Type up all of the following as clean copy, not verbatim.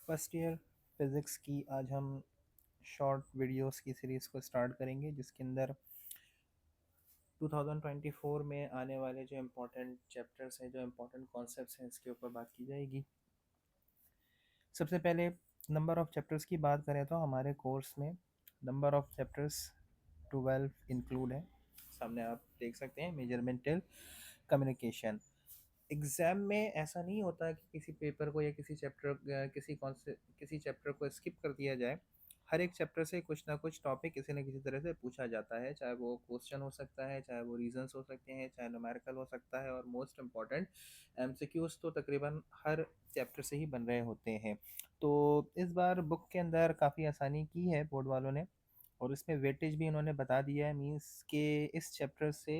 First year physics की आज हम शॉर्ट वीडियोस की सीरीज़ को स्टार्ट करेंगे जिसके अंदर 2024 में आने वाले जो इम्पोर्टेंट चैप्टर्स हैं, जो इम्पोर्टेंट कॉन्सेप्ट्स हैं, इसके ऊपर बात की जाएगी। सबसे पहले नंबर ऑफ़ चैप्टर्स की बात करें तो हमारे कोर्स में नंबर ऑफ़ चैप्टर्स 12 इंक्लूड है। सामने आप देख सकते हैं, मेजरमेंटल कम्युनिकेशन। एग्ज़ाम में ऐसा नहीं होता कि किसी पेपर को या किसी चैप्टर को स्किप कर दिया जाए। हर एक चैप्टर से कुछ ना कुछ टॉपिक किसी न किसी तरह से पूछा जाता है, चाहे वो क्वेश्चन हो सकता है, चाहे वो रीजंस हो सकते हैं, चाहे न्यूमेरिकल हो सकता है, और मोस्ट इम्पॉर्टेंट एमसीक्यूज तो तकरीबन हर चैप्टर से ही बन रहे होते हैं। तो इस बार बुक के अंदर काफ़ी आसानी की है बोर्ड वालों ने, और इसमें वेटेज भी इन्होंने बता दिया है। मीन्स के इस चैप्टर से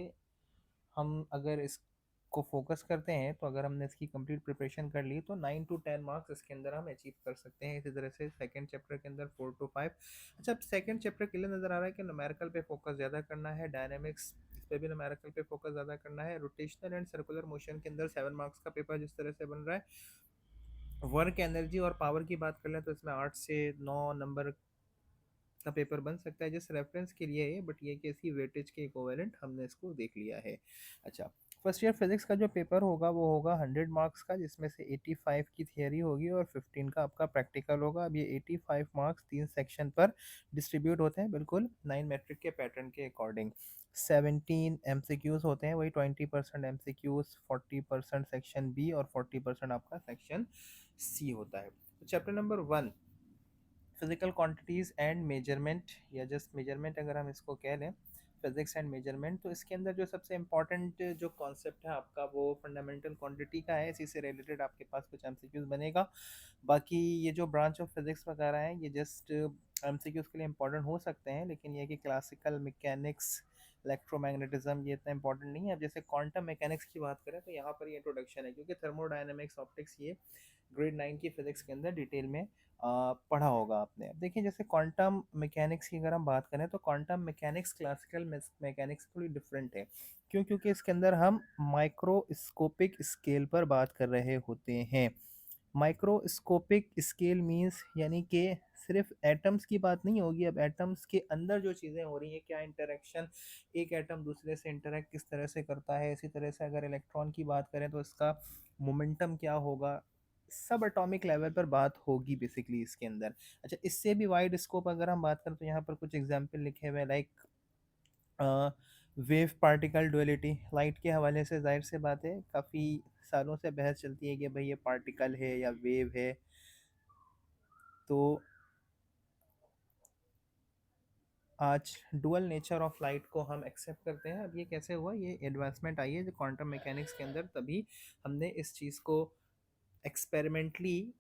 हम अगर इसको फोकस करते हैं, तो अगर हमने इसकी कंप्लीट प्रिपरेशन कर ली तो 9 to 10 मार्क्स इसके अंदर हम अचीव कर सकते हैं। इसी तरह से सेकंड चैप्टर के अंदर 4 to 5। अच्छा, अब सेकंड चैप्टर क्लियर नज़र आ रहा है कि न्यूमेरिकल पे फोकस ज़्यादा करना है, डायनेमिक्स इस पे भी न्यूमेरिकल पे फोकस ज़्यादा करना है। रोटेशनल एंड सर्कुलर मोशन के अंदर 7 मार्क्स का पेपर जिस तरह से बन रहा है। वर्क एनर्जी और पावर की बात कर लें तो इसमें 8 से 9 नंबर का पेपर बन सकता है, जिस रेफरेंस के लिए है, बट ये कि इसकी वेटेज के इक्विवेलेंट हमने इसको देख लिया है। अच्छा, फर्स्ट ईयर फिजिक्स का जो पेपर होगा वो होगा 100 मार्क्स का, जिसमें से 85 की थियरी होगी और 15 का आपका प्रैक्टिकल होगा। अब ये 85 मार्क्स 3 सेक्शन पर डिस्ट्रीब्यूट होते हैं, बिल्कुल 9 मैट्रिक के पैटर्न के अकॉर्डिंग। 17 एमसीक्यूज होते हैं, वही 20% एमसीक्यूज, 40% सेक्शन बी और 40% आपका सेक्शन सी होता है। तो chapter number 1, physical quantities and measurement, या जस्ट मेजरमेंट अगर हम इसको कह लें, फिजिक्स एंड मेजरमेंट। तो इसके अंदर जो सबसे इम्पॉर्टेंट जो कॉन्सेप्ट है आपका, वो फंडामेंटल क्वांटिटी का है। इसी से रिलेटेड आपके पास कुछ एमसीक्यूज बनेगा। बाकी ये जो ब्रांच ऑफ फिजिक्स वगैरह हैं, ये जस्ट एमसीक्यूज के लिए इंपॉर्टेंट हो सकते हैं, लेकिन ये कि क्लासिकल मैकेनिक्स, इलेक्ट्रोमैग्नेटिज्म, ये इतना इंपॉर्टेंट नहीं है। अब जैसे क्वांटम मैकेनिक्स की बात करें तो यहाँ पर ये इंट्रोडक्शन है, क्योंकि थर्मोडायनेमिक्स, ऑप्टिक्स, ये ग्रेड 9 की फिजिक्स के अंदर डिटेल में पढ़ा होगा आपने। अब देखिए, जैसे क्वांटम मैकेनिक्स की अगर हम बात करें तो क्वांटम मैकेनिक्स क्लासिकल मैकेनिक्स थोड़ी डिफरेंट है। क्यों? क्योंकि इसके अंदर हम माइक्रोस्कोपिक स्केल पर बात कर रहे होते हैं। माइक्रोस्कोपिक स्केल मींस यानी कि सिर्फ एटम्स की बात नहीं होगी। अब एटम्स के अंदर जो चीज़ें हो रही हैं, क्या इंटरेक्शन एक एटम दूसरे से इंटरेक्ट किस तरह से करता है, इसी तरह से अगर इलेक्ट्रॉन की बात करें तो इसका मोमेंटम क्या होगा, सब एटॉमिक लेवल पर बात होगी बेसिकली इसके अंदर। अच्छा, इससे भी वाइड स्कोप अगर हम बात करें तो यहाँ पर कुछ एग्जांपल लिखे हुए हैं, like wave particle duality. Light के हवाले से जाहिर से बात है, काफ़ी सालों से बहस चलती है कि भाई ये पार्टिकल है या वेव है। तो आज डुअल नेचर ऑफ लाइट को हम एक्सेप्ट करते हैं। अब ये कैसे हुआ, ये एडवांसमेंट आई है जो क्वांटम मैकेनिक्स के अंदर, तभी हमने इस चीज़ को एक्सपेरिमेंटली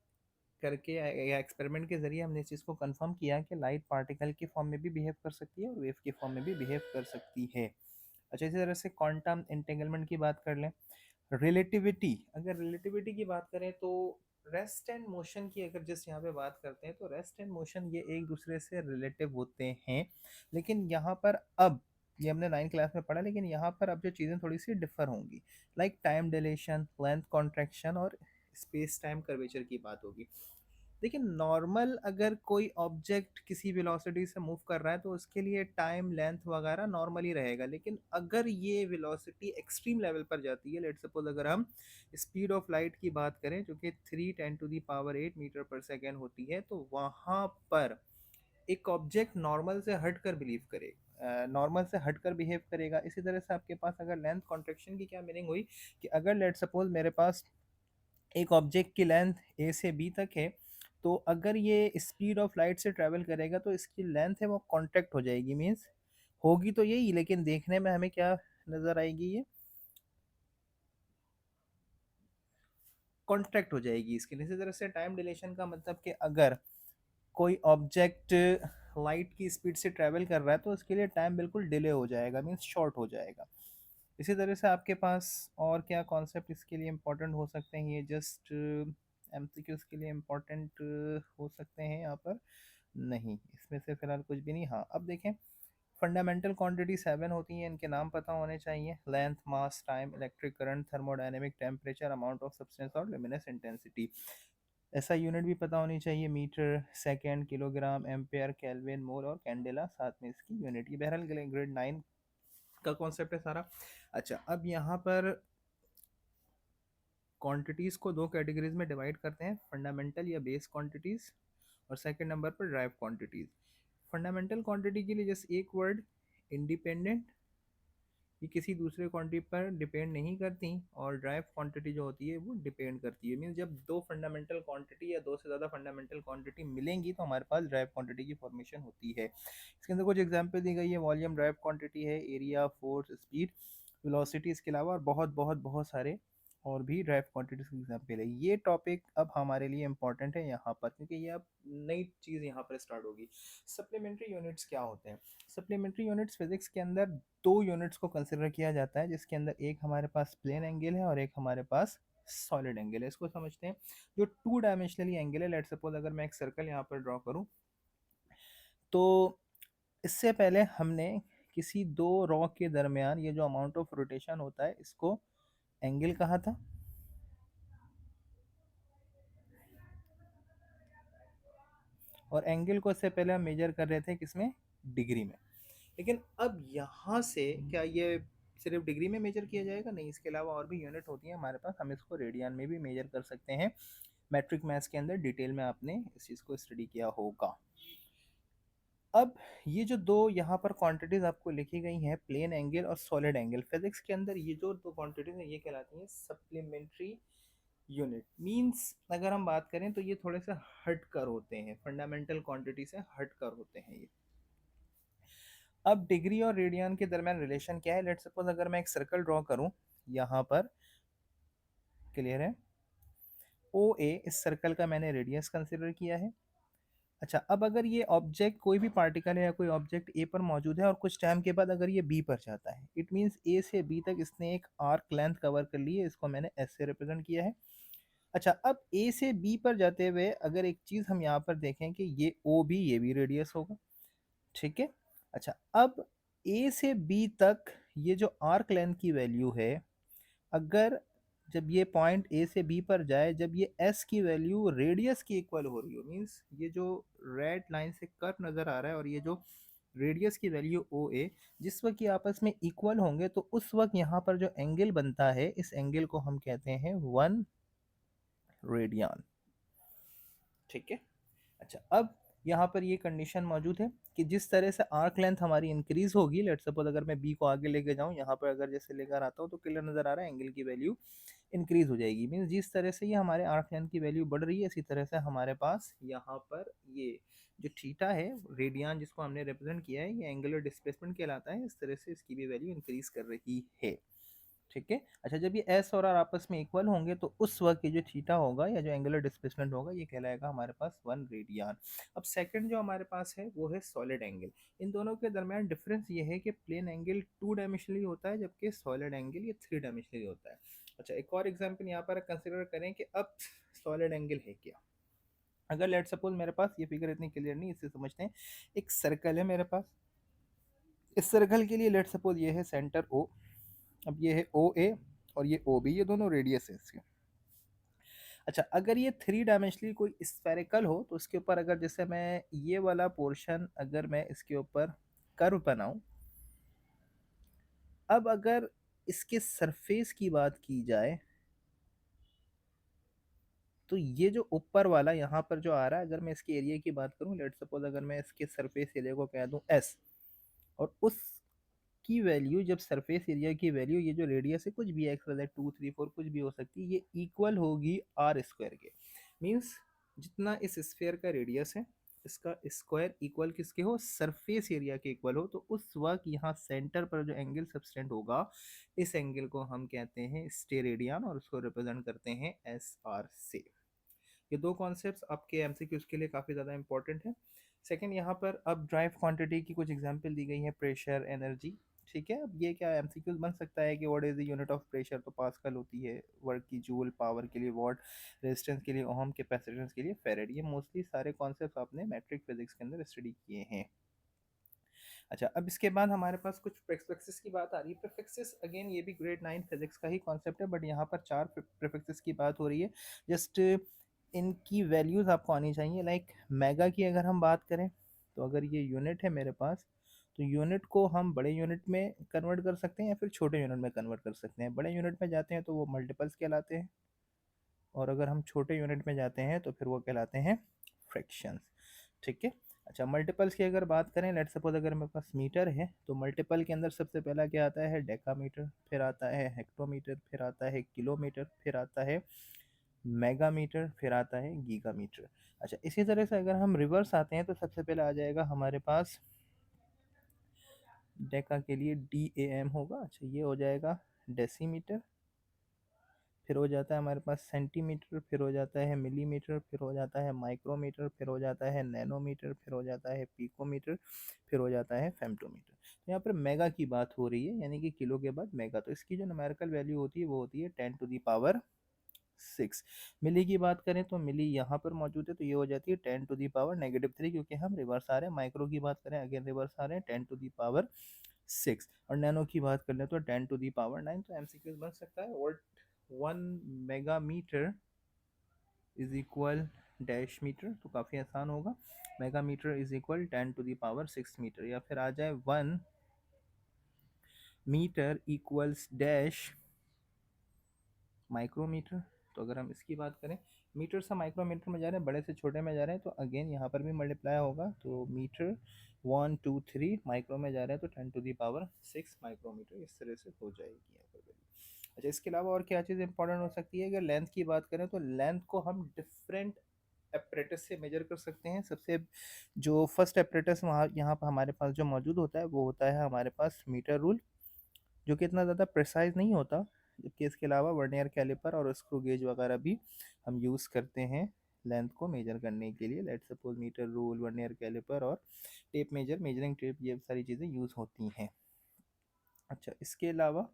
करके या एक्सपेरिमेंट के ज़रिए हमने इस चीज़ को कंफर्म किया कि लाइट पार्टिकल की फॉर्म में भी बिहेव कर सकती है और वेव की फॉर्म में भी बिहेव कर सकती है। अच्छा, इसी तरह से क्वांटम एंटेंगलमेंट की बात कर लें। रिलेटिविटी, अगर रिलेटिविटी की बात करें तो रेस्ट एंड मोशन की अगर जिस यहाँ पे बात करते हैं, तो रेस्ट एंड मोशन ये एक दूसरे से रिलेटिव होते हैं। लेकिन यहाँ पर अब, ये हमने 9 क्लास में पढ़ा, लेकिन यहाँ पर अब जो चीज़ें थोड़ी सी डिफर होंगी, like time deletion, length contraction और स्पेस टाइम कर्वेचर की बात होगी। देखिए, नॉर्मल अगर कोई ऑब्जेक्ट किसी वेलोसिटी से मूव कर रहा है तो उसके लिए टाइम, लेंथ वगैरह नॉर्मल ही रहेगा। लेकिन अगर ये वेलोसिटी एक्सट्रीम लेवल पर जाती है, लेट सपोज अगर हम स्पीड ऑफ लाइट की बात करें जो कि 3 × 10⁸ मीटर पर सेकेंड होती है, तो वहाँ पर एक ऑब्जेक्ट नॉर्मल से हटकर बिलीव करे, नॉर्मल से हटकर बिहेव करेगा। इसी तरह से आपके पास अगर लेंथ कॉन्ट्रैक्शन की क्या मीनिंग हुई, कि अगर लेट सपोज मेरे पास एक ऑब्जेक्ट की लेंथ ए से बी तक है, तो अगर ये स्पीड ऑफ लाइट से ट्रैवल करेगा तो इसकी लेंथ है वो कॉन्ट्रैक्ट हो जाएगी। मीन्स होगी तो यही, लेकिन देखने में हमें क्या नज़र आएगी, ये कॉन्ट्रैक्ट हो जाएगी इसकी। इसी तरह से टाइम डिलेशन का मतलब कि अगर कोई ऑब्जेक्ट लाइट की स्पीड से ट्रैवल कर रहा है तो उसके लिए टाइम बिल्कुल डिले हो जाएगा, मीन्स शॉर्ट हो जाएगा। इसी तरह से आपके पास और क्या कॉन्सेप्ट इसके लिए इम्पोर्टेंट हो सकते हैं, ये जस्ट एमसीक्यूज के लिए इम्पोर्टेंट हो सकते हैं यहाँ पर। नहीं, इसमें से फिलहाल कुछ भी नहीं। हाँ, अब देखें, फंडामेंटल क्वांटिटी 7 होती हैं, इनके नाम पता होने चाहिए। Length, mass, time, electric current, thermodynamic, temperature, amount of substance और लुमिनस इंटेंसिटी। ऐसा यूनिट भी पता होनी चाहिए, metre, second, kilogram, ampere, kelvin, mole और कैंडेला, साथ में इसकी यूनिट। ये बहरहाल ग्रेड 9 का कॉन्सेप्ट है सारा। अच्छा, अब यहाँ पर क्वांटिटीज़ को दो कैटेगरीज में डिवाइड करते हैं, फंडामेंटल या बेस क्वांटिटीज़, और सेकंड नंबर पर ड्राइव क्वांटिटीज़। फंडामेंटल क्वांटिटी के लिए जस्ट एक वर्ड, इंडिपेंडेंट, ये किसी दूसरे क्वांटिटी पर डिपेंड नहीं करती, और ड्राइव क्वांटिटी जो होती है वो डिपेंड करती है। मीन्स जब दो फंडामेंटल क्वांटिटी या दो से ज़्यादा फंडामेंटल क्वांटिटी मिलेंगी तो हमारे पास ड्राइव क्वांटिटी की फॉर्मेशन होती है। इसके अंदर कुछ एग्जांपल दी गई है, वॉल्यूम ड्राइव क्वांटिटी है, एरिया, फोर्स, स्पीड, वेलोसिटी, इसके अलावा और बहुत बहुत बहुत सारे और भी ड्राइव क्वांटिटीज के एग्जाम्पल है। ये टॉपिक अब हमारे लिए इंपॉर्टेंट है यहाँ पर, क्योंकि ये अब नई चीज़ यहाँ पर स्टार्ट होगी। सप्लीमेंट्री यूनिट्स क्या होते हैं? सप्लीमेंट्री यूनिट्स फिजिक्स के अंदर दो यूनिट्स को कंसिडर किया जाता है, जिसके अंदर एक हमारे पास प्लेन एंगल है और एक हमारे पास सॉलिड एंगल है। इसको समझते हैं। जो टू डायमेंशनली एंगल है, लेट्स सपोज अगर मैं एक सर्कल यहाँ पर ड्रॉ करूँ, तो इससे पहले हमने किसी दो रॉक के दरमियान ये जो अमाउंट ऑफ रोटेशन होता है इसको एंगल कहा था, और एंगल को इससे पहले हम मेजर कर रहे थे किसमें? डिग्री में। लेकिन अब यहाँ से क्या ये सिर्फ डिग्री में मेजर किया जाएगा? नहीं, इसके अलावा और भी यूनिट होती है हमारे पास, हम इसको रेडियन में भी मेजर कर सकते हैं। मैट्रिक मैथ्स के अंदर डिटेल में आपने इस चीज़ को स्टडी किया होगा। अब ये जो दो यहाँ पर क्वांटिटीज आपको लिखी गई हैं, प्लेन एंगल और सॉलिड एंगल, फिजिक्स के अंदर ये जो दो क्वांटिटीज हैं ये कहलाती हैं सप्लीमेंट्री यूनिट। मींस अगर हम बात करें तो ये थोड़े से हटकर होते हैं, फंडामेंटल क्वांटिटी से हटकर होते हैं ये। अब डिग्री और रेडियन के दरमियान रिलेशन क्या है? लेट्स सपोज अगर मैं एक सर्कल ड्रॉ करूं यहाँ पर, क्लियर है? ओ ए, इस सर्कल का मैंने रेडियस कंसिडर किया है। अच्छा, अब अगर ये ऑब्जेक्ट, कोई भी पार्टिकल है या कोई ऑब्जेक्ट ए पर मौजूद है और कुछ टाइम के बाद अगर ये बी पर जाता है, इट मीन्स ए से बी तक इसने एक आर्क लेंथ कवर कर ली है, इसको मैंने एस से रिप्रेजेंट किया है। अच्छा, अब ए से बी पर जाते हुए अगर एक चीज़ हम यहाँ पर देखें कि ये ओ बी, ये भी रेडियस होगा, ठीक है? अच्छा, अब ए से बी तक ये जो आर्क लेंथ की वैल्यू है, अगर जब ये पॉइंट ए से बी पर जाए, जब ये एस की वैल्यू रेडियस की इक्वल हो रही हो, मीन्स ये जो रेड लाइन से कर्व नज़र आ रहा है और ये जो रेडियस की वैल्यू ओ ए, जिस वक्त ये आपस में इक्वल होंगे तो उस वक्त यहाँ पर जो एंगल बनता है, इस एंगल को हम कहते हैं 1 रेडियन, ठीक है? अच्छा, अब यहाँ पर ये कंडीशन मौजूद है कि जिस तरह से आर्क लेंथ हमारी इंक्रीज होगी, लेट्स सपोज अगर मैं बी को आगे लेके जाऊँ, यहाँ पर अगर जैसे लेकर आता हूँ तो क्लियर नज़र आ रहा है एंगल की वैल्यू इंक्रीज हो जाएगी। मीन्स जिस तरह से ये हमारे आर्क लेंथ की वैल्यू बढ़ रही है, इसी तरह से हमारे पास यहाँ पर ये जो थीटा है, रेडियन जिसको हमने रिप्रेजेंट किया है, ये एंगुलर डिस्प्लेसमेंट कहलाता है। इस तरह से इसकी भी वैल्यू इंक्रीज कर रही है, ठीक है? अच्छा, जब ये एस और आर आपस में इक्वल होंगे तो उस वक्त ये जो थीटा होगा या जो एंगुलर डिस्प्लेसमेंट होगा ये कहलाएगा हमारे पास 1 रेडियन। अब सेकंड जो हमारे पास है वो है सॉलिड एंगल। इन दोनों के दरमियान डिफरेंस ये है कि प्लेन एंगल 2 डायमेंशनली होता है, जबकि सॉलिड एंगल ये 3 डायमेंशनली होता है। अच्छा, एक और एग्जाम्पल यहाँ पर कंसिडर करें कि अब सॉलिड एंगल है क्या। अगर लेट सपोज मेरे पास, ये फिगर इतनी क्लियर नहीं, इससे समझते हैं। एक सर्कल है मेरे पास, इस सर्कल के लिए लेट सपोज ये है सेंटर ओ, अब ये है ओ ए और ये ओ बी, ये दोनों रेडियस है इसके। अच्छा, अगर ये 3 डायमेंशनली कोई स्फेरिकल हो तो उसके ऊपर अगर जैसे मैं ये वाला पोर्शन अगर मैं इसके ऊपर कर्व बनाऊं, अब अगर इसके सरफेस की बात की जाए तो ये जो ऊपर वाला यहाँ पर जो आ रहा है, अगर मैं इसके एरिया की बात करूं, लेट सपोज अगर मैं इसके सरफेस एरिया को कह दूं एस, और उस की वैल्यू, जब सरफेस एरिया की वैल्यू, ये जो रेडियस है कुछ भी एक्स वाई 2 3 4 कुछ भी हो सकती है, ये इक्वल होगी आर स्क्वायर के। मीन्स जितना इस स्फेयर का रेडियस है, इसका स्क्वायर इक्वल किसके हो? सरफेस एरिया के इक्वल हो। तो उस वक्त यहाँ सेंटर पर जो एंगल सब्सटेंड होगा, इस एंगल को हम कहते हैं स्टेरेडियन और उसको रिप्रेजेंट करते हैं एस आर से। ये दो कॉन्सेप्ट्स आपके एमसीक्यूज के लिए काफ़ी ज़्यादा इंपॉर्टेंट है। सेकंड, यहाँ पर अब ड्राइव क्वांटिटी की कुछ एग्जांपल दी गई है, प्रेशर, एनर्जी, ठीक है? अब ये क्या एमसीक्यूज बन सकता है कि what is the unit of pressure, तो पास्कल होती है, वर्क की जूल, पावर के लिए वॉट, रेजिस्टेंस के लिए ओम, कैपेसिटेंस के लिए फेरेड। ये मोस्टली सारे कॉन्सेप्ट आपने मैट्रिक फिजिक्स के अंदर स्टडी किए हैं। अच्छा, अब इसके बाद हमारे पास कुछ प्रीफिक्सेस की बात आ रही है। प्रीफिक्सेस अगेन ये भी ग्रेड 9 फिजिक्स का ही कॉन्सेप्ट है, बट यहाँ पर 4 प्रीफिक्सेस की बात हो रही है। जस्ट इनकी वैल्यूज़ आपको आनी चाहिए। लाइक मेगा की अगर हम बात करें तो अगर ये यूनिट है मेरे पास, तो यूनिट को हम बड़े यूनिट में कन्वर्ट कर सकते हैं या फिर छोटे यूनिट में कन्वर्ट कर सकते हैं। बड़े यूनिट में जाते हैं तो वो मल्टीपल्स कहलाते हैं, और अगर हम छोटे यूनिट में जाते हैं तो फिर वो कहलाते हैं फ्रैक्शंस। ठीक है। अच्छा, मल्टीपल्स की अगर बात करें, लेट्स सपोज अगर मेरे पास मीटर है तो मल्टीपल के अंदर सबसे पहला क्या आता है, डेकामीटर, फिर आता है हेक्टोमीटर, फिर आता है किलोमीटर, फिर आता है मेगामीटर, फिर आता है गीगामीटर। अच्छा, इसी तरह से अगर हम रिवर्स आते हैं तो सबसे पहले आ जाएगा हमारे पास डेका के लिए DAM होगा। अच्छा, ये हो जाएगा डेसीमीटर, फिर हो जाता है हमारे पास सेंटीमीटर, फिर हो जाता है मिलीमीटर, फिर हो जाता है माइक्रोमीटर, फिर हो जाता है नैनोमीटर, फिर हो जाता है पिकोमीटर, फिर हो जाता है फेम्टोमीटर। तो यहाँ पर मेगा की बात हो रही है, यानी कि किलो के बाद मेगा, तो इसकी जो न्यूमेरिकल वैल्यू होती है वो होती है 10⁻6। मिली की बात करें तो मिली यहाँ पर मौजूद है, तो ये हो जाती है 10⁻3, क्योंकि हम रिवर्स आ रहे हैं। माइक्रो की बात करें, अगेन रिवर्स आ रहे हैं, 10⁻6। और नैनो की बात कर लें तो 10⁻9। तो एमसीक्यू बन सकता है, और 1 मेगामीटर इज इक्वल डैश मीटर, तो काफ़ी आसान होगा। मेगामीटर इज इक्वल 10⁻6 मीटर, या फिर आ जाए 1 मीटर इक्वल्स डैश माइक्रोमीटर। तो अगर हम इसकी बात करें, मीटर से माइक्रोमीटर में जा रहे हैं, बड़े से छोटे में जा रहे हैं, तो अगेन यहाँ पर भी मल्टीप्लाई होगा, तो मीटर 1 2 3, माइक्रो में जा रहे हैं तो 10⁻6 माइक्रोमीटर, इस तरह से हो जाएगी यहाँ पर वैल्यू। अच्छा, इसके अलावा और क्या चीज़ इंपॉर्टेंट हो सकती है, अगर लेंथ की बात करें तो लेंथ को हम डिफरेंट एपरेटस से मेजर कर सकते हैं। सबसे जो फर्स्ट एपरेटस वहाँ यहाँ पर हमारे पास जो मौजूद होता है वो होता है हमारे पास मीटर रूल, जो कि इतना ज़्यादा प्रिसाइज नहीं होता। जबकि इसके अलावा वर्नियर कैलिपर और स्क्रू गेज वगैरह भी हम यूज़ करते हैं लेंथ को मेजर करने के लिए। Let's suppose metre rule, vernier caliper और टेप मेजर, मेजरिंग टेप, ये सारी चीज़ें यूज़ होती हैं। अच्छा, इसके अलावा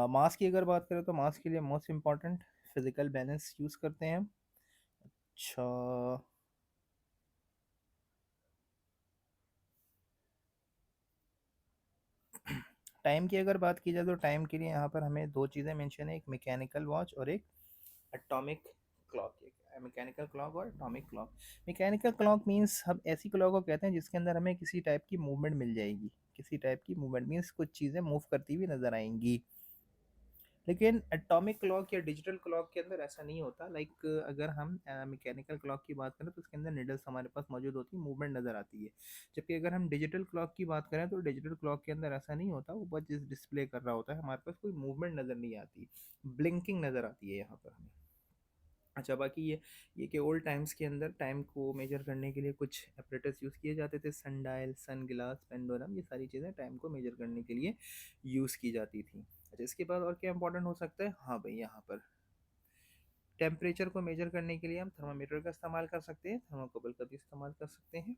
मास की अगर बात करें तो मास के लिए most important physical balance use करते हैं। अच्छा, टाइम की अगर बात की जाए तो टाइम के लिए यहाँ पर हमें दो चीज़ें मेंशन है, एक मैकेनिकल वॉच और एक एटॉमिक क्लॉक। मैकेनिकल क्लॉक और atomic clock. Mechanical clock means हम ऐसी क्लॉक को कहते हैं जिसके अंदर हमें किसी टाइप की मूवमेंट मिल जाएगी। किसी टाइप की मूवमेंट मीन्स कुछ चीज़ें मूव करती हुई नजर आएंगी। लेकिन एटॉमिक क्लॉक या डिजिटल क्लॉक के अंदर ऐसा नहीं होता। लाइक अगर हम मैकेनिकल क्लॉक की बात करें तो उसके अंदर निडल्स हमारे पास मौजूद होती है, मूवमेंट नज़र आती है। जबकि अगर हम डिजिटल क्लॉक की बात करें तो डिजिटल क्लॉक के अंदर ऐसा नहीं होता, वो बस डिस्प्ले कर रहा होता है, हमारे पास कोई मूवमेंट नज़र नहीं आती, ब्लिंकिंग नज़र आती है यहाँ पर हमें। अच्छा, बाकी ये कि ओल्ड टाइम्स के अंदर टाइम को मेजर करने के लिए कुछ अपरेटस यूज़ किए जाते थे, सन डायल, सन ग्लास, पेंडोलम, ये सारी चीज़ें टाइम को मेजर करने के लिए यूज़ की जाती थी। अच्छा, इसके बाद और क्या इंपॉर्टेंट हो सकता है, हाँ भाई, यहाँ पर टेम्परेचर को मेजर करने के लिए हम थर्मामीटर का इस्तेमाल कर सकते हैं, थर्माकोपल का भी इस्तेमाल कर सकते हैं।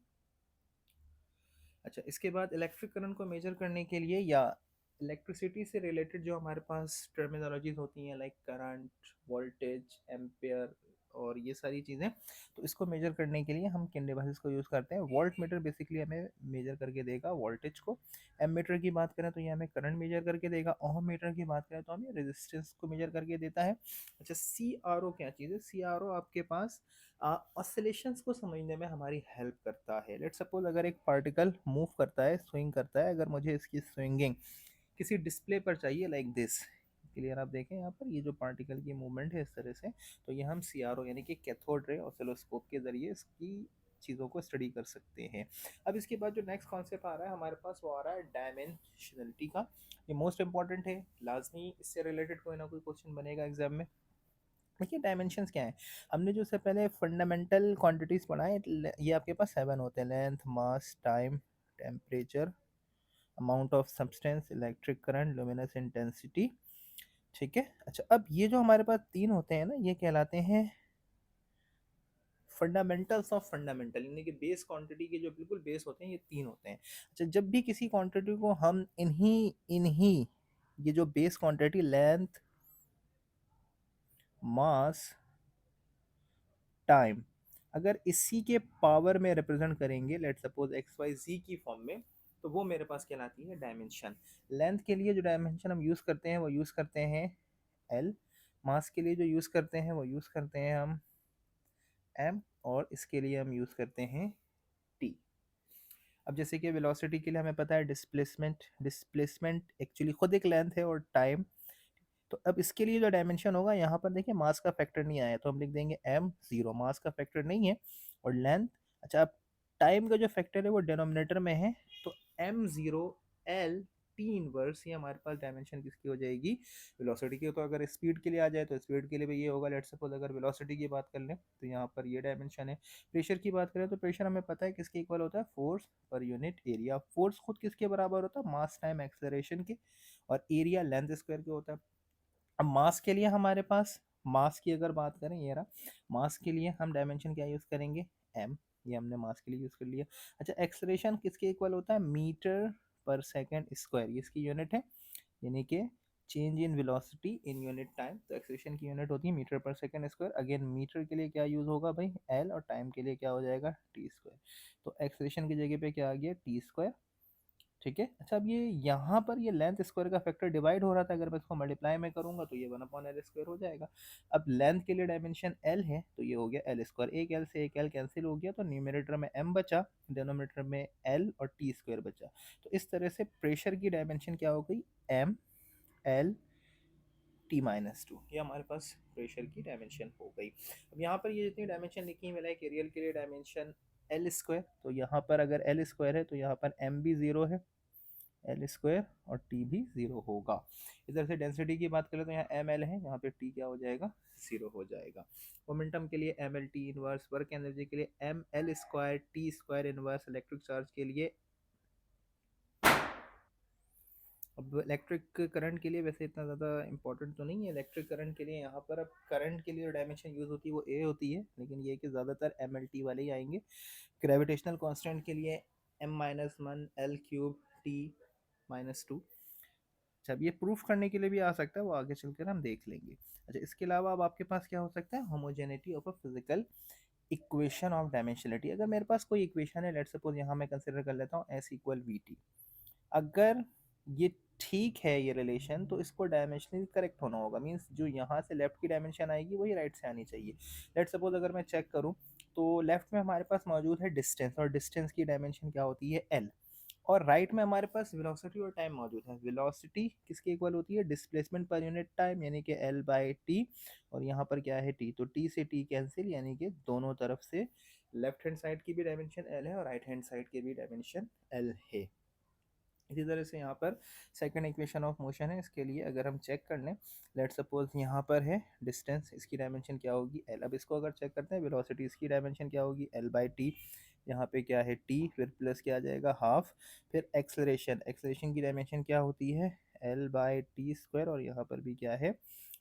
अच्छा, इसके बाद इलेक्ट्रिक करंट को मेजर करने के लिए या इलेक्ट्रिसिटी से रिलेटेड जो हमारे पास टर्मिनोलॉजीज होती हैं, लाइक करंट, वोल्टेज, एम्पेयर और ये सारी चीज़ें, तो इसको मेजर करने के लिए हम किन डिवाइसेस को यूज़ करते हैं। वोल्ट मीटर बेसिकली हमें मेजर करके देगा वोल्टेज को। एम मीटर की बात करें तो ये हमें करंट मेजर करके देगा। ओम मीटर की बात करें तो हमें रेजिस्टेंस को मेजर करके देता है। अच्छा, CRO क्या चीज़ है, CRO आपके पास ऑसिलेशंस को समझने में हमारी हेल्प करता है। लेट्स सपोज अगर एक पार्टिकल मूव करता है, स्विंग करता है, अगर मुझे इसकी स्विंगिंग किसी डिस्प्ले पर चाहिए, लाइक दिस, क्लियर आप देखें यहाँ पर ये जो पार्टिकल की मूवमेंट है इस तरह से, तो ये हम CRO यानी कि कैथोड रे ऑसिलोस्कोप के जरिए इसकी चीज़ों को स्टडी कर सकते हैं। अब इसके बाद जो नेक्स्ट कॉन्सेप्ट आ रहा है हमारे पास, वो आ रहा है डायमेंशनलिटी का। ये मोस्ट इंपॉर्टेंट है, लाजमी इससे रिलेटेड कोई ना कोई क्वेश्चन बनेगा एग्जाम में। देखिए, डायमेंशंस क्या है, हमने जो इससे पहले फंडामेंटल क्वांटिटीज़ पढ़ा है, ये आपके पास 7 होते हैं, length, mass, time, temperature, amount of substance, electric current, luminous intensity. ठीक है। अच्छा, अब ये जो हमारे पास 3 होते हैं ना, ये कहलाते हैं फंडामेंटल्स ऑफ फंडामेंटल, यानी कि बेस क्वांटिटी के जो बिल्कुल बेस होते हैं, ये 3 होते हैं। अच्छा, जब भी किसी क्वांटिटी को हम इन्हीं इन्हीं ये जो base quantity, length, mass, time, अगर इसी के पावर में रिप्रेजेंट करेंगे, लेट सपोज XYZ की फॉर्म में, तो वो मेरे पास कहलाती है डायमेंशन। लेंथ के लिए जो डायमेंशन हम यूज़ करते हैं वो यूज़ करते हैं L। मास के लिए जो यूज़ करते हैं वो यूज़ करते हैं हम m, और इसके लिए हम यूज़ करते हैं t। अब जैसे कि वेलोसिटी के लिए हमें पता है डिस्प्लेसमेंट, डिस्प्लेसमेंट एक्चुअली खुद एक लेंथ है, और टाइम। तो अब इसके लिए जो डायमेंशन होगा, यहाँ पर देखिए मास का फैक्टर नहीं आया, तो हम लिख देंगे m0, मास का फैक्टर नहीं है, और लेंथ। अच्छा, अब टाइम का जो फैक्टर है वो डिनोमिनेटर में है, तो m0 l t इनवर्स, ये हमारे पास डायमेंशन किसकी हो जाएगी, वेलोसिटी की। तो अगर स्पीड के लिए आ जाए तो स्पीड के लिए भी ये होगा। लेट्स सपोज अगर वेलोसिटी की बात कर लें तो यहाँ पर ये डायमेंशन है। प्रेशर की बात करें तो प्रेशर हमें पता है किसके इक्वल होता है, force per unit area. Force खुद किसके बराबर होता है, मास टाइम एक्सेलरेशन के, और एरिया लेंथ स्क्वायर के होता है। अब मास के लिए हमारे पास, मास की अगर बात करें, ये रहा मास के लिए हम डायमेंशन क्या यूज़ करेंगे, m, ये हमने मास के लिए यूज़ कर लिया। अच्छा, एक्सलेरेशन किसके इक्वल होता है, मीटर पर सेकंड स्क्वायर, ये इसकी यूनिट है, यानी कि change in velocity in unit time. तो एक्सलेरेशन की यूनिट होती है मीटर पर सेकंड स्क्वायर। अगेन मीटर के लिए क्या यूज़ होगा भाई, l, और टाइम के लिए क्या हो जाएगा, टी स्क्वायर। तो एक्सलेरेशन की जगह पे क्या आ गया, टी स्क्वायर। ठीक है। अच्छा, अब ये यहाँ पर ये लेंथ स्क्वायर का फैक्टर डिवाइड हो रहा था, अगर मैं इसको मल्टीप्लाई में करूंगा तो ये 1/l स्क्वायर हो जाएगा। अब लेंथ के लिए डायमेंशन l है, तो ये हो गया l स्क्वायर। एक l से एक l कैंसिल हो गया, तो न्यूमरेटर में m बचा, डिनोमिनेटर में l और t स्क्वायर बचा। तो इस तरह से प्रेशर की डायमेंशन क्या हो गई, m l t-2, ये हमारे पास प्रेशर की डायमेंशन हो गई। अब यहाँ पर ये जितनी डायमेंशन लिखी है, लाइक एरियल के लिए डायमेंशन l स्क्वायर, तो यहाँ पर अगर l स्क्वायर है तो यहाँ पर m भी 0 है, एल स्क्वायर, और टी भी 0 होगा। इधर से डेंसिटी की बात करें तो यहाँ एम एल है, यहाँ पे टी क्या हो जाएगा, 0 हो जाएगा। मोमेंटम के लिए M L T inverse, work energy के लिए M L square T square inverse, electric charge के लिए, अब इलेक्ट्रिक करंट के लिए वैसे इतना ज़्यादा इंपॉर्टेंट तो नहीं है। इलेक्ट्रिक करंट के लिए यहाँ पर अब करंट के लिए डायमेंशन यूज़ होती है वो ए होती है, लेकिन ये कि ज़्यादातर एम एल टी वाले ही आएंगे। ग्रेविटेशनल कांस्टेंट के लिए m-1 l क्यूब t-2। अच्छा, अब ये प्रूफ करने के लिए भी आ सकता है, वो आगे चलकर हम देख लेंगे। अच्छा, इसके अलावा अब आपके पास क्या हो सकता है, homogeneity of a physical equation of dimensionality. अगर मेरे पास कोई इक्वेशन है, लेट सपोज यहाँ मैं कंसिडर कर लेता हूँ s इक्वल वी टी, अगर ये ठीक है ये रिलेशन, तो इसको डायमेंशनली करेक्ट होना होगा। मींस जो यहाँ से लेफ्ट की डायमेंशन आएगी वही राइट से आनी चाहिए। लेट सपोज अगर मैं चेक करूँ तो लेफ्ट में हमारे पास मौजूद है डिस्टेंस, और डिस्टेंस की डायमेंशन क्या होती है, एल, और राइट में हमारे पास वेलोसिटी और टाइम मौजूद है। वेलोसिटी किसके इक्वल होती है, डिस्प्लेसमेंट पर यूनिट टाइम, यानी कि एल बाई टी, और यहाँ पर क्या है, टी, तो टी से टी कैंसिल, यानी कि दोनों तरफ से लेफ्ट हैंड साइड की भी डायमेंशन एल है और राइट हैंड साइड की भी डायमेंशन एल है। इसी तरह से यहाँ पर सेकंड इक्वेशन ऑफ मोशन है, इसके लिए अगर हम चेक कर लें, लेट सपोज यहाँ पर है डिस्टेंस, इसकी डायमेंशन क्या होगी, एल। अब इसको अगर चेक करते हैं, वेलोसिटी, इसकी डायमेंशन क्या होगी, एल बाई टी, यहाँ पे क्या है टी, फिर प्लस क्या आ जाएगा हाफ, फिर एक्सलेरेशन, एक्सलेरेशन की डायमेंशन क्या होती है, एल बाई टी स्क्वायर, और यहाँ पर भी क्या है,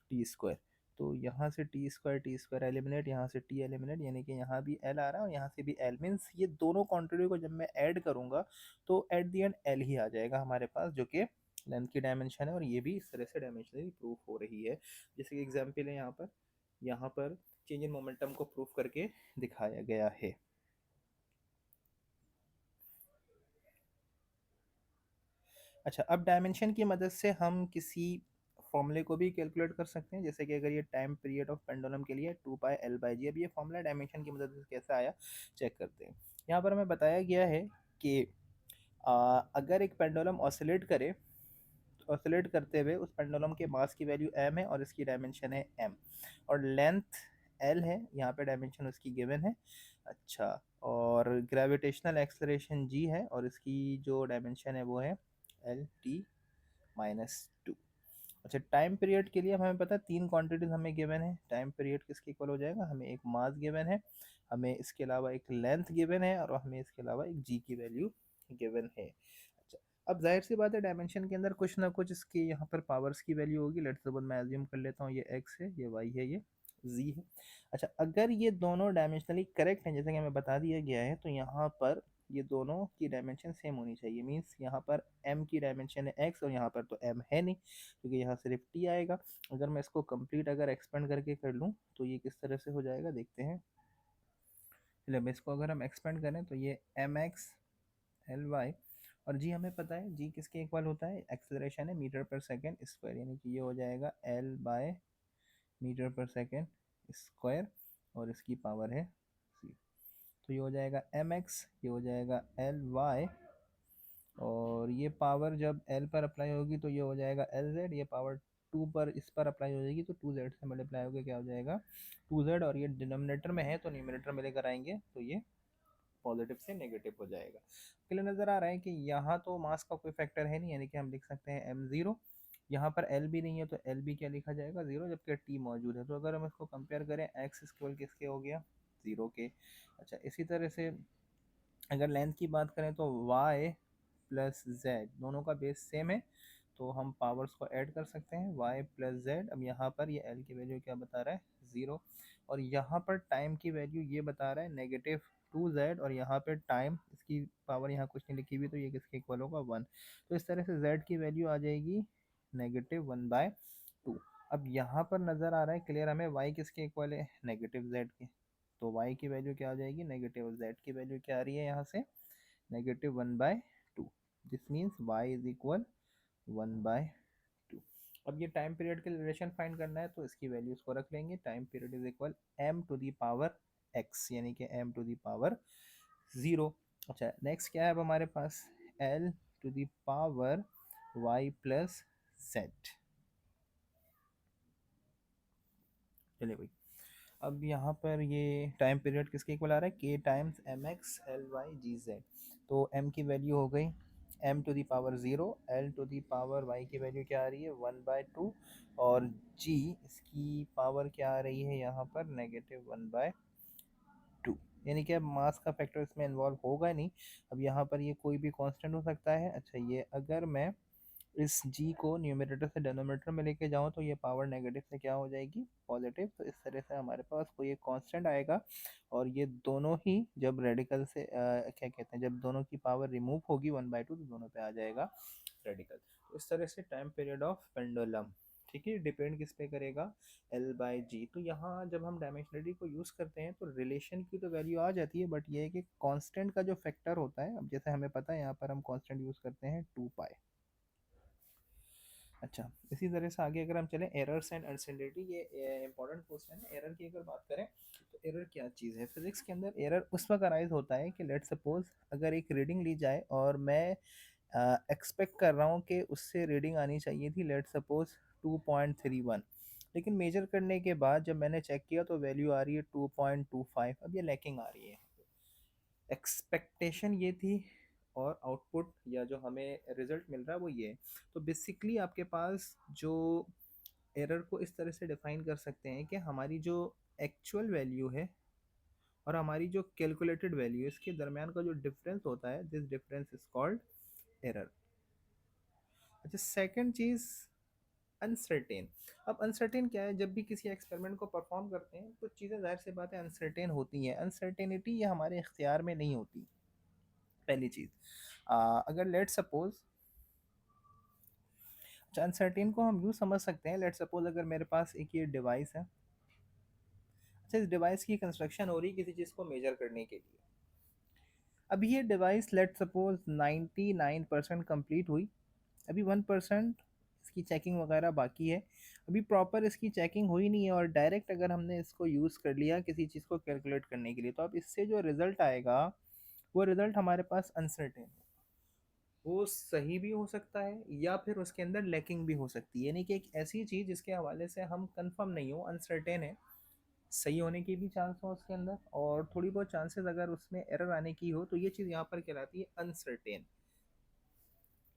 टी स्क्वायर। तो यहाँ से टी स्क्वायर एलिमिनेट, यहाँ से टी एलिमिनेट, यानी कि यहाँ भी एल आ रहा है और यहाँ से भी एल। मीन्स ये दोनों क्वांटिटी को जब मैं ऐड करूँगा तो एट दी एंड एल ही आ जाएगा हमारे पास, जो कि लेंथ की डायमेंशन है, और ये भी इस तरह से डायमेंशनली प्रूफ हो रही है। जैसे कि एग्जाम्पल है यहाँ पर चेंज इन मोमेंटम को प्रूफ करके दिखाया गया है। अच्छा, अब डायमेंशन की मदद से हम किसी फॉर्मूले को भी कैलकुलेट कर सकते हैं, जैसे कि अगर ये टाइम पीरियड ऑफ पेंडुलम के लिए 2π/L/g। अब ये फॉर्मूला डायमेंशन की मदद से कैसे आया, चेक करते हैं। यहाँ पर हमें बताया गया है कि अगर एक पेंडुलम ऑसिलेट करे, ऑसिलेट करते हुए उस पेंडुलम के मास की वैल्यू m है और इसकी डायमेंशन है m, और लेंथ l है, यहाँ पे डायमेंशन उसकी गिवन है। अच्छा, और ग्रेविटेशनल एक्सलरेशन g है, और इसकी जो डायमेंशन है वो है l t-2। अच्छा, टाइम पीरियड के लिए हमें पता है तीन क्वांटिटीज हमें गिवन है। टाइम पीरियड किसके इक्वल हो जाएगा, हमें एक मास गिवन है, हमें इसके अलावा एक लेंथ गिवन है, और हमें इसके अलावा एक जी की वैल्यू गिवन है। अच्छा, अब जाहिर सी बात है डायमेंशन के अंदर कुछ ना कुछ इसके यहाँ पर पावर्स की वैल्यू होगी। लेट्स सपोज मैं एज्यूम कर लेता हूँ ये x है, ये y है, ये z है। अच्छा, अगर ये दोनों डायमेंशनली करेक्ट हैं, जैसे कि हमें बता दिया गया है, तो यहाँ पर ये दोनों की डायमेंशन सेम होनी चाहिए। मीन्स यहाँ पर m की डायमेंशन है x, और यहाँ पर तो m है नहीं, क्योंकि यहाँ सिर्फ t आएगा। अगर मैं इसको कंप्लीट अगर एक्सपेंड करके कर लूँ तो ये किस तरह से हो जाएगा, देखते हैं। चलिए, इसको अगर हम एक्सपेंड करें तो ये mx ly, और जी हमें पता है जी किसके इक्वल होता है, एक्सेलरेशन है मीटर पर सेकेंड स्क्वायर, यानी कि ये हो जाएगा l/मीटर पर सेकेंड स्क्वायर, और इसकी पावर है तो ये हो जाएगा mx, ये हो जाएगा ly, और ये पावर जब l पर अप्लाई होगी तो ये हो जाएगा lz, ये पावर 2 पर इस पर अप्लाई हो जाएगी तो 2z से मल्टीप्लाई होकर क्या हो जाएगा 2z, और ये डिनोमिनेटर में है तो न्यूमिनेटर में लेकर आएंगे तो ये पॉजिटिव से नेगेटिव हो जाएगा। क्लियर नज़र आ रहा है कि यहाँ तो मास का कोई फैक्टर है नहीं, यानी कि हम लिख सकते हैं m0, यहाँ पर l भी नहीं है तो l भी क्या लिखा जाएगा 0, जबकि t मौजूद है। तो अगर हम इसको कंपेयर करें x इक्वल किसके हो गया 0 के। अच्छा, इसी तरह से अगर लेंथ की बात करें तो y प्लस z दोनों का बेस सेम है, तो हम पावर्स को ऐड कर सकते हैं y प्लस z। अब यहाँ पर ये l की वैल्यू क्या बता रहा है 0, और यहाँ पर टाइम की वैल्यू ये बता रहा है -2z, और यहाँ पे टाइम इसकी पावर यहाँ कुछ नहीं लिखी हुई तो ये किसके इक्वल होगा 1। तो इस तरह से z की वैल्यू आ जाएगी -1/2। अब यहाँ पर नज़र आ रहा है क्लियर हमें y किसके इक्वल है -z के, तो y की वैल्यू क्या आ जाएगी -z की वैल्यू क्या आ रही है यहाँ से -1/2। This means y is equal 1/2। अब ये टाइम पीरियड के रिलेशन फाइंड करना है तो इसकी वैल्यूज को रख लेंगे। Time period is equal m to the power x, यानी कि m टू दी पावर 0। अच्छा, नेक्स्ट क्या है अब हमारे पास l to the power y plus z। चलिए भाई, अब यहाँ पर ये टाइम पीरियड किसके इक्वल आ रहा है k times M X L Y G Z. तो m की वैल्यू हो गई m to the power 0, l to the power y की वैल्यू क्या आ रही है 1/2, और g इसकी पावर क्या आ रही है यहाँ पर -1/2, यानी कि अब मास का फैक्टर इसमें इन्वॉल्व होगा नहीं। अब यहाँ पर ये कोई भी कांस्टेंट हो सकता है। अच्छा, ये अगर मैं इस g को न्यूमरेटर से डिनोमिनेटर में लेके जाऊँ तो ये पावर नेगेटिव से क्या हो जाएगी पॉजिटिव। तो इस तरह से हमारे पास कोई एक कांस्टेंट आएगा, और ये दोनों ही जब रेडिकल से क्या कहते हैं, जब दोनों की पावर रिमूव होगी 1/2 तो दोनों पे आ जाएगा रेडिकल। तो इस तरह से टाइम पीरियड ऑफ पेंडुलम, ठीक है, डिपेंड किस पे करेगा l/g। तो यहाँ जब हम डायमेंशनलिटी को यूज़ करते हैं तो रिलेशन की तो वैल्यू आ जाती है, बट ये है कि कांस्टेंट का जो फैक्टर होता है, अब जैसे हमें पता है यहाँ पर हम कांस्टेंट यूज़ करते हैं 2π। अच्छा, इसी तरह से आगे अगर हम चलें एरर्स एंड अनसर्टेनिटी, ये इंपॉर्टेंट क्वेश्चन है। एरर की अगर बात करें तो एरर क्या चीज़ है फिजिक्स के अंदर। एरर उस वक्त अराइज होता है कि लेट सपोज अगर एक रीडिंग ली जाए और मैं एक्सपेक्ट कर रहा हूँ कि उससे रीडिंग आनी चाहिए थी लेट सपोज 2.31, लेकिन मेजर करने के बाद जब मैंने चेक किया तो वैल्यू आ रही है 2.25। अब ये लैकिंग आ रही है। एक्सपेक्टेशन ये थी और आउटपुट या जो हमें रिजल्ट मिल रहा है वो ये है। तो बेसिकली आपके पास जो एरर को इस तरह से डिफाइन कर सकते हैं कि हमारी जो एक्चुअल वैल्यू है और हमारी जो कैलकुलेटेड वैल्यू है इसके दरमियान का जो डिफरेंस होता है, this difference is called error. अच्छा, सेकंड चीज़ अनसर्टेन। अब अनसर्टेन क्या है, जब भी किसी एक्सपेरिमेंट को परफॉर्म करते हैं तो चीज़ें जाहिर सी बात है अनसर्टेन होती हैं। अनसर्टेनिटी ये हमारे इख्तियार में नहीं होती, पहली चीज़। अगर लेट सपोज, अच्छा, अनसर्टेन को हम यूँ समझ सकते हैं, लेट सपोज अगर मेरे पास एक ये डिवाइस है। अच्छा, इस डिवाइस की कंस्ट्रक्शन हो रही किसी चीज़ को मेजर करने के लिए। अभी ये डिवाइस लेट सपोज 99% कंप्लीट हुई, अभी 1% इसकी चेकिंग वगैरह बाकी है। अभी प्रॉपर इसकी चेकिंग हुई नहीं है और डायरेक्ट अगर हमने इसको यूज़ कर लिया किसी चीज़ को कैलकुलेट करने के लिए, तो अब इससे जो रिज़ल्ट आएगा वो रिज़ल्ट हमारे पास अनसर्टेन है। वो सही भी हो सकता है या फिर उसके अंदर लैकिंग भी हो सकती है, यानी कि एक ऐसी चीज़ जिसके हवाले से हम कंफर्म नहीं हो, अनसर्टेन है। सही होने की भी चांस हो उसके अंदर, और थोड़ी बहुत चांसेस अगर उसमें एरर आने की हो, तो ये चीज़ यहाँ पर कहलाती है अनसर्टेन।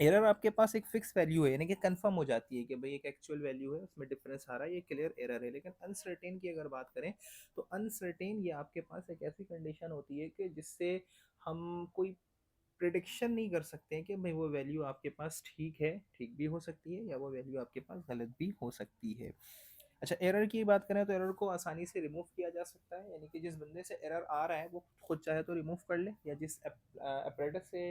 एरर आपके पास एक फिक्स वैल्यू है, यानी कि कंफर्म हो जाती है कि भाई एक एक्चुअल वैल्यू है उसमें डिफरेंस आ रहा है, ये क्लियर एरर है। लेकिन अनसर्टेन की अगर बात करें तो अनसर्टेन ये आपके पास एक ऐसी कंडीशन होती है कि जिससे हम कोई प्रिडिक्शन नहीं कर सकते हैं कि भाई वो वैल्यू आपके पास ठीक है, ठीक भी हो सकती है, या वो वैल्यू आपके पास गलत भी हो सकती है। अच्छा, एरर की बात करें तो एरर को आसानी से रिमूव किया जा सकता है, यानी कि जिस बंदे से एरर आ रहा है वो खुद चाहे तो रिमूव कर ले, या जिस अपरेटस से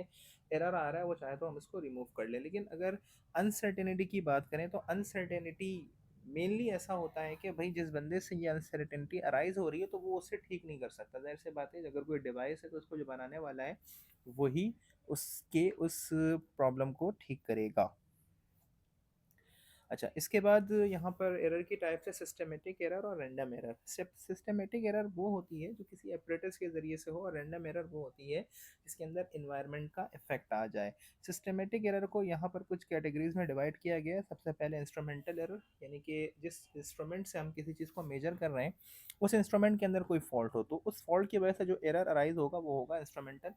एरर आ रहा है वो चाहे तो हम इसको रिमूव कर ले। लेकिन अगर अनसर्टेनिटी की बात करें तो अनसर्टेनिटी मेनली ऐसा होता है कि भाई जिस बंदे से ये अनसर्टेनिटी अराइज हो रही है तो वो उसे ठीक नहीं कर सकता। जाहिर सी बात है, अगर कोई डिवाइस है तो उसको जो बनाने वाला है वही उसके उस प्रॉब्लम को ठीक करेगा। अच्छा, इसके बाद यहाँ पर एरर की टाइप्स है सिस्टमेटिक एरर और रैंडम एरर। सिस्टमेटिक एरर वो होती है जो किसी एपरेटस के ज़रिए से हो, और रैंडम एरर वो होती है जिसके अंदर इन्वायरमेंट का इफेक्ट आ जाए। सिस्टमेटिक एरर को यहाँ पर कुछ कैटेगरीज में डिवाइड किया गया है। सबसे पहले इंस्ट्रूमेंटल एरर, यानी कि जिस इंस्ट्रूमेंट से हम किसी चीज़ को मेजर कर रहे हैं उस इंस्ट्रूमेंट के अंदर कोई फॉल्ट हो, तो उस फॉल्ट की वजह से जो एरर अराइज होगा वो होगा इंस्ट्रूमेंटल।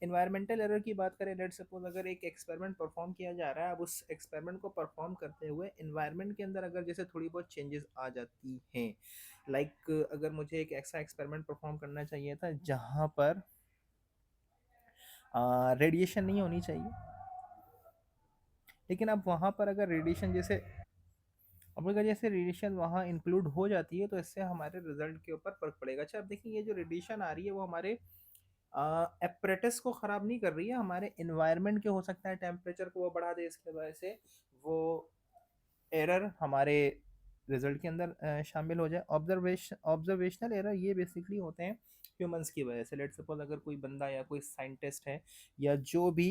इन्वायरमेंटल एरर की बात करें, लेट सपोज अगर एक एक्सपेरिमेंट परफॉर्म किया जा रहा है, अब उस एक्सपेरिमेंट को परफॉर्म करते हुए इन्वायरमेंट के अंदर अगर जैसे थोड़ी बहुत चेंजेस आ जाती हैं, लाइक अगर मुझे एक ऐसा एक्सपेरिमेंट परफॉर्म करना चाहिए था जहाँ पर रेडिएशन नहीं होनी चाहिए, लेकिन अब वहाँ पर अगर रेडिएशन जैसे अब अगर जैसे रेडिएशन वहाँ इंक्लूड हो जाती है तो इससे हमारे रिजल्ट के ऊपर फर्क पड़ेगा। अच्छा, अब देखिए ये जो रेडिएशन आ रही है वो हमारे एपरेटस को ख़राब नहीं कर रही है, हमारे इन्वायरमेंट के हो सकता है टेम्परेचर को वो बढ़ा दे, इसके वजह से वो एरर हमारे रिजल्ट के अंदर शामिल हो जाए। ऑब्जर्वेशनल एरर ये बेसिकली होते हैं ह्यूमंस की वजह से। लेट सपोज अगर कोई बंदा या कोई साइंटिस्ट है या जो भी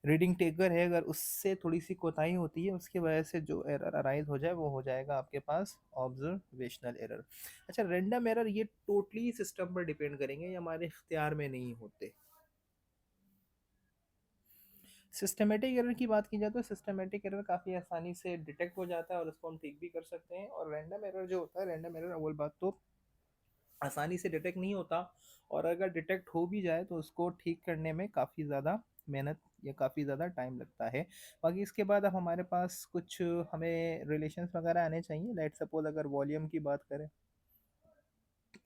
रीडिंग टेकर है, अगर उससे थोड़ी सी कोताही होती है उसकी वजह से जो एरर अराइज हो जाए वो हो जाएगा आपके पास ऑब्जर्वेशनल एरर। अच्छा, रैंडम एरर ये टोटली सिस्टम पर डिपेंड करेंगे, ये हमारे इख्तियार में नहीं होते। सिस्टमेटिक एरर की बात की जाए तो सिस्टमेटिक एरर काफ़ी आसानी से डिटेक्ट हो जाता है और उसको हम ठीक भी कर सकते हैं। और रैंडम एरर जो होता है, रैंडम एरर अव्वल बात तो आसानी से डिटेक्ट नहीं होता, और अगर डिटेक्ट हो भी जाए तो उसको ठीक करने में काफ़ी ज़्यादा मेहनत या काफ़ी ज़्यादा टाइम लगता है। बाकी इसके बाद अब हमारे पास कुछ हमें रिलेशंस वगैरह आने चाहिए। लेट सपोज अगर वॉल्यूम की बात करें,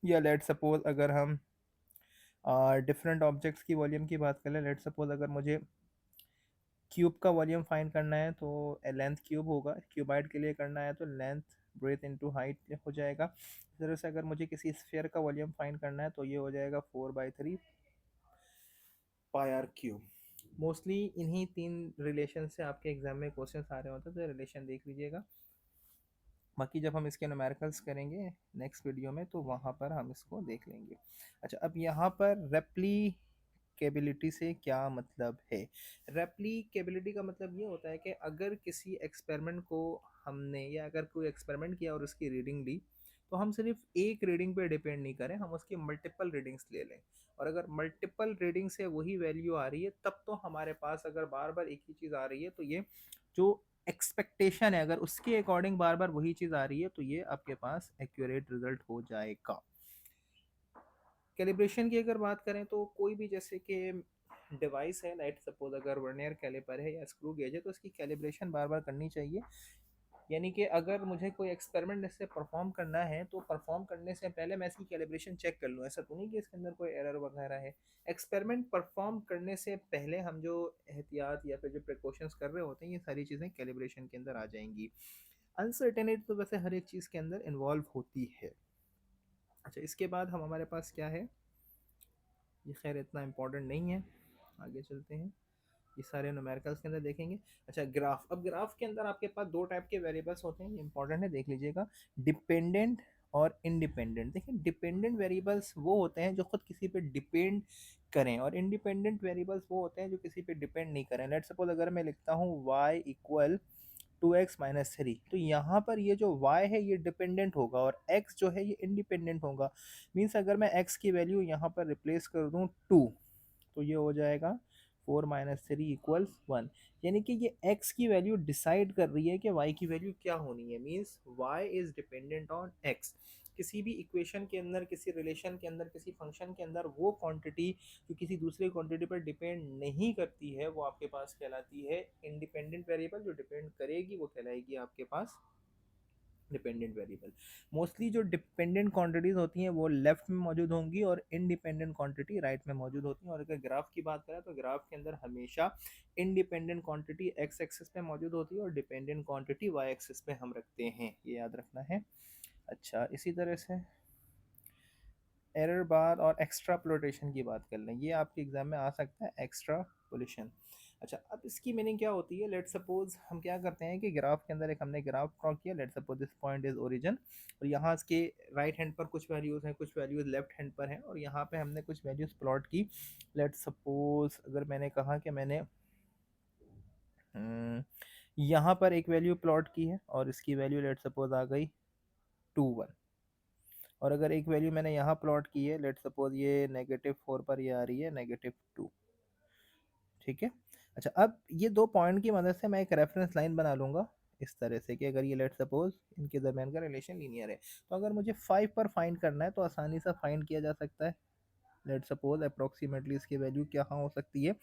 या लेट सपोज अगर हम डिफरेंट ऑब्जेक्ट्स की वॉल्यूम की बात करें, लेट सपोज अगर मुझे क्यूब का वॉल्यूम फाइंड करना है तो लेंथ क्यूब होगा, क्यूबाइड के लिए करना है तो लेंथ ब्रेथ इनटू हाइट हो जाएगा। इस तरह से अगर मुझे किसी स्फीयर का वॉल्यूम फाइंड करना है तो ये हो जाएगा 4/3 पाई आर क्यूब। मोस्टली इन्हीं तीन रिलेशन से आपके एग्जाम में क्वेश्चन आ रहे होते हैं, तो रिलेशन देख लीजिएगा। बाकी जब हम इसके न्यूमेरिकल्स करेंगे नेक्स्ट वीडियो में तो वहाँ पर हम इसको देख लेंगे। अच्छा, अब यहाँ पर रेप्लीकेबिलिटी से क्या मतलब है? रेप्लीकेबिलिटी का मतलब ये होता है कि अगर किसी एक्सपेरिमेंट को हमने, या अगर कोई एक्सपेरिमेंट किया और उसकी रीडिंग ली, तो हम सिर्फ एक रीडिंग पे डिपेंड नहीं करें, हम उसकी मल्टीपल रीडिंग्स ले लें। और अगर मल्टीपल रीडिंग से वही वैल्यू आ रही है तब तो हमारे पास, अगर बार बार एक ही चीज़ आ रही है तो ये जो एक्सपेक्टेशन है अगर उसके अकॉर्डिंग बार बार वही चीज़ आ रही है तो ये आपके पास एक्यूरेट रिजल्ट हो जाएगा। कैलिब्रेशन की अगर बात करें तो कोई भी जैसे कि डिवाइस है, लाइट सपोज अगर वर्नियर कैलिपर है या स्क्रू गेज है, तो उसकी कैलिब्रेशन बार बार करनी चाहिए। यानी कि अगर मुझे कोई एक्सपेरिमेंट इससे परफॉर्म करना है तो परफॉर्म करने से पहले मैं इसकी कैलिब्रेशन चेक कर लूँ, ऐसा तो नहीं कि इसके अंदर कोई एरर वगैरह है। एक्सपेरिमेंट परफॉर्म करने से पहले हम जो एहतियात या फिर जो प्रिकॉशंस कर रहे होते हैं ये सारी चीज़ें कैलिब्रेशन के अंदर आ जाएंगी। अनसर्टेनिटी तो वैसे हर एक चीज़ के अंदर इन्वॉल्व होती है। अच्छा, इसके बाद हम हमारे पास क्या है, ये खैर इतना इम्पोर्टेंट नहीं है, आगे चलते हैं। ये सारे न्यूमेरिकल्स के अंदर देखेंगे। अच्छा, ग्राफ। अब ग्राफ के अंदर आपके पास दो टाइप के वेरिएबल्स होते हैं, ये इंपॉर्टेंट है, देख लीजिएगा। डिपेंडेंट और इंडिपेंडेंट। देखिए, डिपेंडेंट वेरिएबल्स वो होते हैं जो खुद किसी पे डिपेंड करें, और इंडिपेंडेंट वेरिएबल्स वो होते हैं जो किसी पे डिपेंड नहीं करें। लेट सपोज अगर मैं लिखता हूँ y इक्वल 2x-3, तो यहाँ पर ये जो y है ये डिपेंडेंट होगा और x जो है ये इंडिपेंडेंट होगा। मीन्स अगर मैं x की वैल्यू यहाँ पर रिप्लेस कर दूँ 2, तो ये हो जाएगा 4-3 इक्वल्स 1। यानी कि ये x की वैल्यू डिसाइड कर रही है कि y की वैल्यू क्या होनी है। Means y is dependent on x। किसी भी इक्वेशन के अंदर, किसी रिलेशन के अंदर, किसी फंक्शन के अंदर वो क्वांटिटी जो किसी दूसरे क्वांटिटी पर डिपेंड नहीं करती है वो आपके पास कहलाती है इंडिपेंडेंट वेरिएबल। जो डिपेंड करेगी वो कहलाएगी आपके पास डिपेंडेंट वेरिएबल। मोस्टली जो डिपेंडेंट क्वांटिटीज होती हैं वो लेफ्ट में मौजूद होंगी और इंडिपेंडेंट क्वांटिटी राइट में मौजूद होती हैं। और अगर ग्राफ की बात करें तो ग्राफ के अंदर हमेशा इंडिपेंडेंट क्वांटिटी एक्स एक्सिस पे मौजूद होती है और डिपेंडेंट क्वांटिटी वाई एक्सिस पे हम रखते हैं, ये याद रखना है। अच्छा, इसी तरह से एरर बार और एक्स्ट्रापोलेशन की बात कर लें, ये आपके एग्जाम में आ सकता है, एक्स्ट्रापोलेशन। अच्छा, अब इसकी मीनिंग क्या होती है? लेट सपोज हम क्या करते हैं कि ग्राफ के अंदर एक हमने ग्राफ ड्रॉ किया, let suppose this point is origin, और यहाँ इसके राइट हैंड पर कुछ वैल्यूज़ हैं, कुछ वैल्यूज़ लेफ्ट हैंड पर हैं, और यहाँ पे हमने कुछ वैल्यूज़ प्लॉट की। लेट सपोज अगर मैंने कहा कि मैंने यहाँ पर एक वैल्यू प्लॉट की है और इसकी वैल्यू लेट सपोज आ गई 2 1, और अगर एक वैल्यू मैंने यहाँ प्लॉट की है, लेट सपोज ये -4 पर ये आ रही है -2। ठीक है। अच्छा, अब ये दो पॉइंट की मदद से मैं एक रेफरेंस लाइन बना लूंगा इस तरह से कि अगर ये लेट सपोज इनके दरमियान का रिलेशन लीनियर है, तो अगर मुझे 5 पर फाइंड करना है तो आसानी से फाइंड किया जा सकता है। लेट सपोज अप्रोक्सीमेटली इसकी वैल्यू क्या हो सकती है,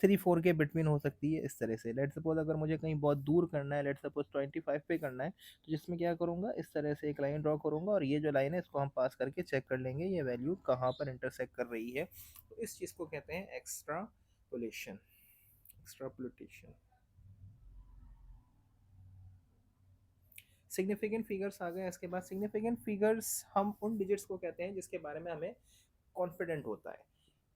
3 4 के बिटवीन हो सकती है इस तरह से। लेट सपोज अगर मुझे कहीं बहुत दूर करना है, लेट सपोज 25 पे करना है, तो जिसमें क्या करूँगा, इस तरह से एक लाइन ड्रॉ करूँगा और ये जो लाइन है इसको हम पास करके चेक कर लेंगे ये वैल्यू कहाँ पर इंटरसेक्ट कर रही है। तो इस चीज़ को कहते हैं एक्स्ट्रापोलेशन। एक्स्ट्रापोलेशन। सिग्निफिकेंट फिगर्स आ गए। इसके बाद सिग्निफिकेंट फिगर्स हम उन डिजिट्स को कहते हैं जिसके बारे में हमें कॉन्फिडेंट होता है।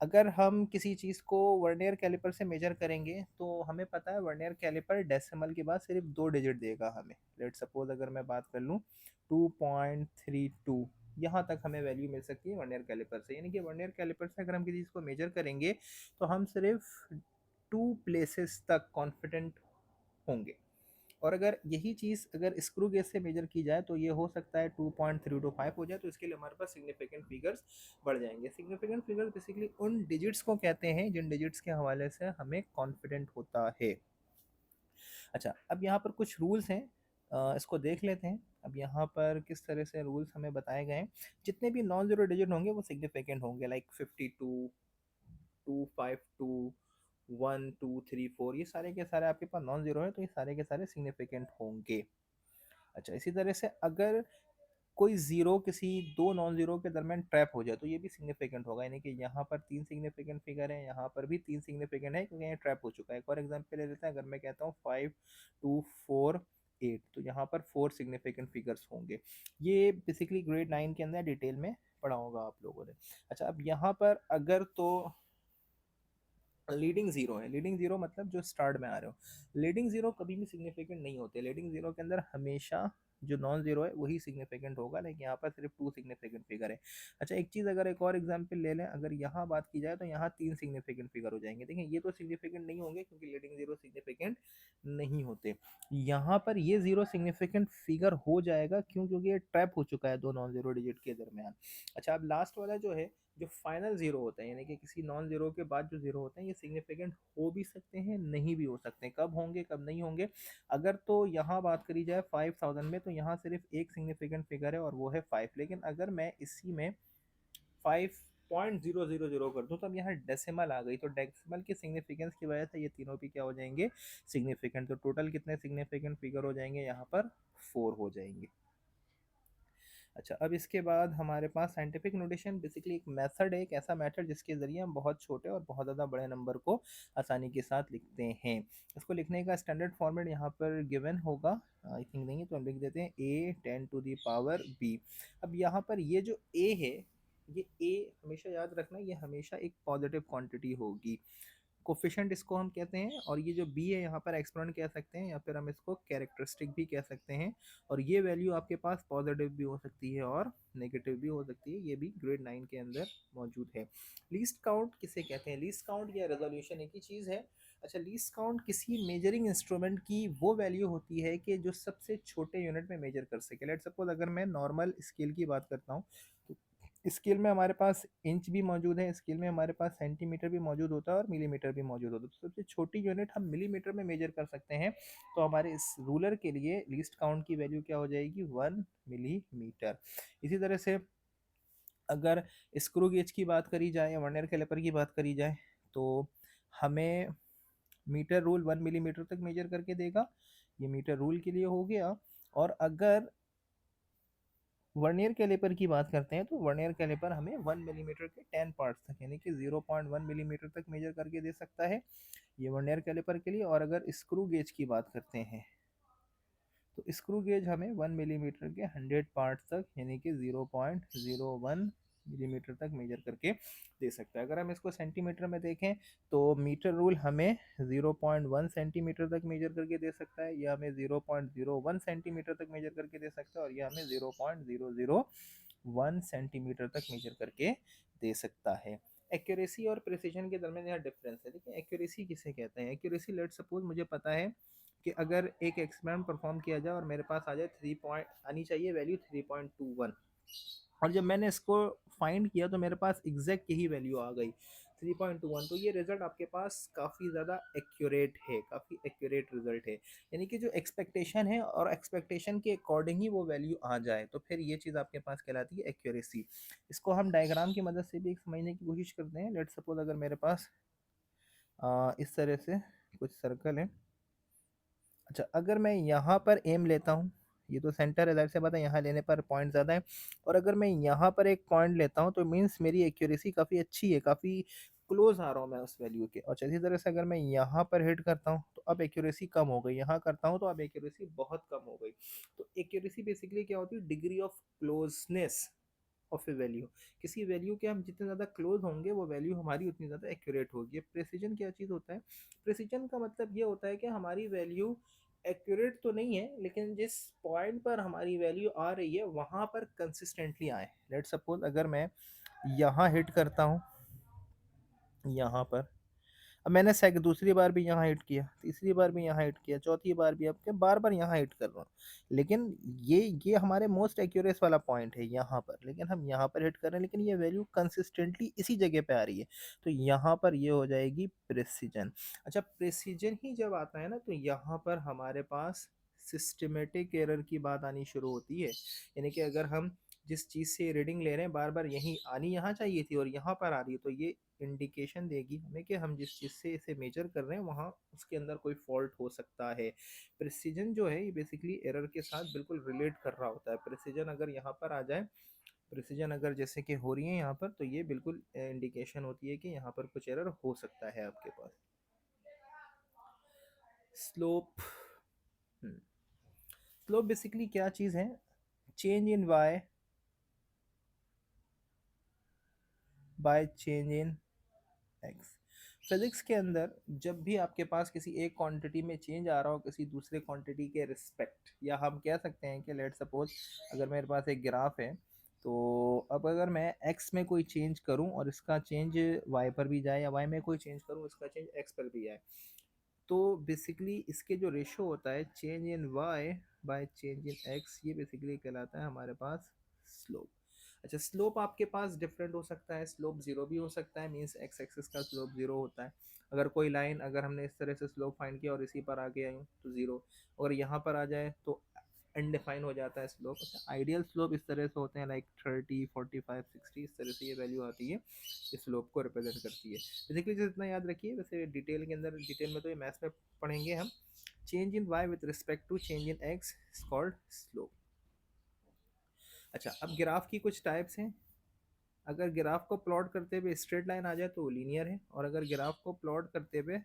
अगर हम किसी चीज़ को वर्नियर कैलिपर से मेजर करेंगे तो हमें पता है वर्नियर कैलिपर डेसिमल के बाद सिर्फ 2 डिजिट देगा हमें। लेट सपोज अगर मैं बात कर लूँ 2.32, यहाँ तक हमें वैल्यू मिल सकती है वर्नियर कैलिपर से। यानी कि वर्नियर कैलिपर से अगर हम किसी चीज़ को मेजर करेंगे तो हम सिर्फ 2 प्लेसेस तक कॉन्फिडेंट होंगे। और अगर यही चीज़ अगर स्क्रू गेज से मेजर की जाए तो ये हो सकता है 2.325 हो जाए, तो इसके लिए हमारे पास सिग्निफिकेंट फिगर्स बढ़ जाएंगे। सिग्निफिकेंट फिगर्स बेसिकली उन डिजिट्स को कहते हैं जिन डिजिट्स के हवाले से हमें कॉन्फिडेंट होता है। अच्छा, अब यहाँ पर कुछ रूल्स हैं, इसको देख लेते हैं। अब यहाँ पर किस तरह से रूल्स हमें बताए गए हैं। जितने भी नॉन जीरो डिजिट होंगे वो सिग्निफिकेंट होंगे, लाइक 52, 252, 1 2 3 4, ये सारे के सारे आपके पास नॉन जीरो है तो ये सारे के सारे सिग्निफिकेंट होंगे। अच्छा, इसी तरह से अगर कोई जीरो किसी दो नॉन जीरो के दरमियान ट्रैप हो जाए तो ये भी सिग्निफिकेंट होगा। यानी कि यहाँ पर 3 सिग्निफिकेंट फिगर है, यहाँ पर भी 3 सिग्निफिकेंट है क्योंकि ये ट्रैप हो चुका है। एक और एग्जांपल ले लेते हैं। अगर मैं कहता हूँ 5 2 4 8, तो यहाँ पर 4 सिग्निफिकेंट फिगर्स होंगे। ये बेसिकली ग्रेड 9 के अंदर डिटेल में पढ़ा होगा आप लोगों ने। अच्छा, अब यहाँ पर अगर तो लीडिंग जीरो है, लीडिंग जीरो मतलब जो स्टार्ट में आ रहे हो, लीडिंग जीरो कभी भी सिग्निफिकेंट नहीं होते। लीडिंग जीरो के अंदर हमेशा जो नॉन जीरो है वही सिग्निफिकेंट होगा, लेकिन यहाँ पर सिर्फ 2 सिग्निफिकेंट फिगर है। अच्छा, एक चीज़ अगर एक और एग्जांपल ले लें, अगर यहाँ बात की जाए तो यहाँ 3 सिग्निफिकेंट फिगर हो जाएंगे। देखिए ये तो सिग्निफिकेंट नहीं होंगे क्योंकि लीडिंग जीरो सिग्निफिकेंट नहीं होते। यहाँ पर ये जीरो सिग्निफिकेंट फिगर हो जाएगा क्यों, क्योंकि ये ट्रैप हो चुका है दो नॉन जीरो डिजिट के दरमियान। अच्छा, अब लास्ट वाला जो है, जो फाइनल जीरो होता है, यानी कि किसी नॉन जीरो के बाद जो जीरो होते हैं ये सिग्निफिकेंट हो भी सकते हैं नहीं भी हो सकते हैं। कब होंगे कब नहीं होंगे, अगर तो यहाँ बात करी जाए 5000 में तो यहाँ सिर्फ एक सिग्निफिकेंट फिगर है और वो है 5। लेकिन अगर मैं इसी में 5.000 कर दूं तब यहाँ डेसिमल आ गई, तो डेसिमल के सिग्निफिकेंस की वजह से ये तीनों भी क्या हो जाएंगे, सिग्निफिकेंट। तो टोटल कितने सिग्निफिकेंट फिगर हो जाएंगे यहाँ पर, 4 हो जाएंगे। अच्छा, अब इसके बाद हमारे पास साइंटिफिक नोटेशन बेसिकली एक मेथड है, एक ऐसा मेथड जिसके ज़रिए हम बहुत छोटे और बहुत ज़्यादा बड़े नंबर को आसानी के साथ लिखते हैं। इसको लिखने का स्टैंडर्ड फॉर्मेट यहाँ पर गिवन होगा, आई थिंक नहीं है तो हम लिख देते हैं a10⁻⁵b। अब यहाँ पर ये जो a है, ये a हमेशा याद रखना, ये हमेशा एक पॉजिटिव क्वांटिटी होगी। कोफिशेंट इसको हम कहते हैं, और ये जो बी है यहाँ पर एक्सपोनेंट कह सकते हैं या फिर हम इसको कैरेक्टरिस्टिक भी कह सकते हैं। और ये वैल्यू आपके पास पॉजिटिव भी हो सकती है और नेगेटिव भी हो सकती है, ये भी ग्रेड 9 के अंदर मौजूद है। लीस्ट काउंट किसे कहते हैं, लीस्ट काउंट या रेजोल्यूशन एक ही चीज़ है। अच्छा, लीस्ट काउंट किसी मेजरिंग इंस्ट्रूमेंट की वो वैल्यू होती है कि जो सबसे छोटे यूनिट में मेजर कर सके। लेट सपोज अगर मैं नॉर्मल स्केल की बात करता हूँ तो स्केल में हमारे पास इंच भी मौजूद है, स्केल में हमारे पास सेंटीमीटर भी मौजूद होता है और मिलीमीटर भी मौजूद होता है। तो सबसे छोटी यूनिट हम मिलीमीटर में मेजर कर सकते हैं, तो हमारे इस रूलर के लिए लीस्ट काउंट की वैल्यू क्या हो जाएगी, 1 मिलीमीटर। इसी तरह से अगर स्क्रू गेज की बात करी जाए या वर्नियर कैलिपर की बात करी जाए तो हमें मीटर रूल 1 मिलीमीटर तक मेजर करके देगा, ये मीटर रूल के लिए हो गया। और अगर वर्नियर कैलिपर की बात करते हैं तो वर्नियर कैलिपर हमें 1 मिलीमीटर के 10 पार्ट्स तक यानी कि 0.1 मिलीमीटर तक मेजर करके दे सकता है, ये वर्नियर कैलिपर के लिए। और अगर स्क्रू गेज की बात करते हैं तो स्क्रू गेज हमें 1 मिलीमीटर के 100 पार्ट्स तक यानी कि 0.01 मिलीमीटर तक मेजर करके दे सकता है। अगर हम इसको सेंटीमीटर में देखें तो मीटर रूल हमें 0.1 सेंटीमीटर तक मेजर करके दे सकता है, यह हमें 0.01 सेंटीमीटर तक मेजर करके दे सकता है, और यह हमें 0.001 सेंटीमीटर तक मेजर करके दे सकता है। एक्यूरेसी और प्रिसीजन के दरमियान यह डिफरेंस है। देखिए एक्यूरेसी किसे कहते हैं, एक्यूरेसी लेट सपोज मुझे पता है कि अगर एक एक्सपेरिमेंट परफॉर्म किया जाए और मेरे पास आ जाए 3 पॉइंट आनी चाहिए वैल्यू 3.21, और जब मैंने इसको फाइंड किया तो मेरे पास एग्जैक्ट यही वैल्यू आ गई 3.21। तो ये रिजल्ट आपके पास काफ़ी ज़्यादा एक्यूरेट है, काफ़ी एक्यूरेट रिजल्ट है, यानी कि जो एक्सपेक्टेशन है और एक्सपेक्टेशन के अकॉर्डिंग ही वो वैल्यू आ जाए तो फिर ये चीज़ आपके पास कहलाती है एक्यूरेसी। इसको हम डायग्राम की मदद से भी एक समझने की कोशिश करते हैं। लेट सपोज अगर मेरे पास इस तरह से कुछ सर्कल है। अच्छा, अगर मैं यहाँ पर एम लेता हूँ, ये तो सेंटर है, ज़ाहिर सी बात है यहाँ लेने पर पॉइंट ज़्यादा है, और अगर मैं यहाँ पर एक पॉइंट लेता हूँ तो मीन्स मेरी एक्यूरेसी काफ़ी अच्छी है, काफ़ी क्लोज आ रहा हूँ मैं उस वैल्यू के। और इसी तरह से अगर मैं यहाँ पर हिट करता हूँ तो अब एक्यूरेसी कम हो गई, यहाँ करता हूँ तो अब एक्यूरेसी बहुत कम हो गई। तो एक्यूरेसी बेसिकली क्या होती है, degree of closeness of A value. किसी वैल्यू के हम जितने ज़्यादा क्लोज होंगे वो वैल्यू हमारी उतनी ज़्यादा एक्यूरेट होगी। प्रेसिजन क्या चीज़ होता है, प्रेसिजन का मतलब ये होता है कि हमारी वैल्यू एक्यूरेट तो नहीं है लेकिन जिस पॉइंट पर हमारी वैल्यू आ रही है वहाँ पर कंसिस्टेंटली आए। लेट सपोज अगर मैं यहाँ हिट करता हूँ, यहाँ पर, अब मैंने सेक दूसरी बार भी यहाँ हिट किया, तीसरी बार भी यहाँ हिट किया, चौथी बार भी, अब क्या बार बार यहाँ हिट कर रहा हूँ, लेकिन ये हमारे मोस्ट एक्यूरेस वाला पॉइंट है यहाँ पर, लेकिन हम यहाँ पर हिट कर रहे हैं लेकिन ये वैल्यू कंसिस्टेंटली इसी जगह पे आ रही है, तो यहाँ पर ये हो जाएगी प्रेसिजन। अच्छा, प्रेसिजन ही जब आता है ना तो यहाँ पर हमारे पास सिस्टमेटिक एरर की बात आनी शुरू होती है, यानी कि अगर हम जिस चीज़ से रीडिंग ले रहे हैं बार बार यहीं आनी यहाँ चाहिए थी और यहाँ पर आ रही है, तो ये इंडिकेशन देगी हमें कि हम जिस चीज़ से इसे मेजर कर रहे हैं वहाँ उसके अंदर कोई फॉल्ट हो सकता है। प्रिसीजन जो है ये बेसिकली एरर के साथ बिल्कुल रिलेट कर रहा होता है। प्रिसीजन अगर यहाँ पर आ जाए, प्रिसीजन अगर जैसे कि हो रही है यहाँ पर, तो ये बिल्कुल इंडिकेशन होती है कि यहाँ पर कुछ एरर हो सकता है आपके पास। स्लोप, स्लोप बेसिकली क्या चीज़ है, change in y by change in x. Physics के अंदर जब भी आपके पास किसी एक क्वांटिटी में चेंज आ रहा हो किसी दूसरे क्वांटिटी के रिस्पेक्ट, या हम कह सकते हैं कि लेट सपोज अगर मेरे पास एक ग्राफ है, तो अब अगर मैं x में कोई चेंज करूं और इसका चेंज y पर भी जाए, या y में कोई चेंज करूं इसका चेंज x पर भी जाए, तो बेसिकली इसके जो रेशो होता है change in y bye change in x, ये बेसिकली कहलाता है हमारे पास स्लोप। अच्छा, स्लोप आपके पास डिफरेंट हो सकता है, स्लोप जीरो भी हो सकता है, मीन्स एक्स एक्सिस का स्लोप जीरो होता है। अगर कोई लाइन अगर हमने इस तरह से स्लोप फाइंड किया और इसी पर आगे आई तो जीरो, अगर यहाँ पर आ जाए तो अनडिफाइन हो जाता है स्लोप। अच्छा, आइडियल स्लोप इस तरह से होते हैं लाइक 30 45 60, इस तरह से ये वैल्यू आती है, इस स्लोप को रिप्रेजेंट करती है। बेसिकली जितना याद रखिए, वैसे डिटेल के अंदर, डिटेल में तो ये मैथ्स में पढ़ेंगे हम, change in y with respect to change in x is called slope. अच्छा, अब ग्राफ की कुछ टाइप्स हैं। अगर ग्राफ को प्लॉट करते हुए स्ट्रेट लाइन आ जाए तो वो लीनियर है, और अगर ग्राफ को प्लॉट करते हुए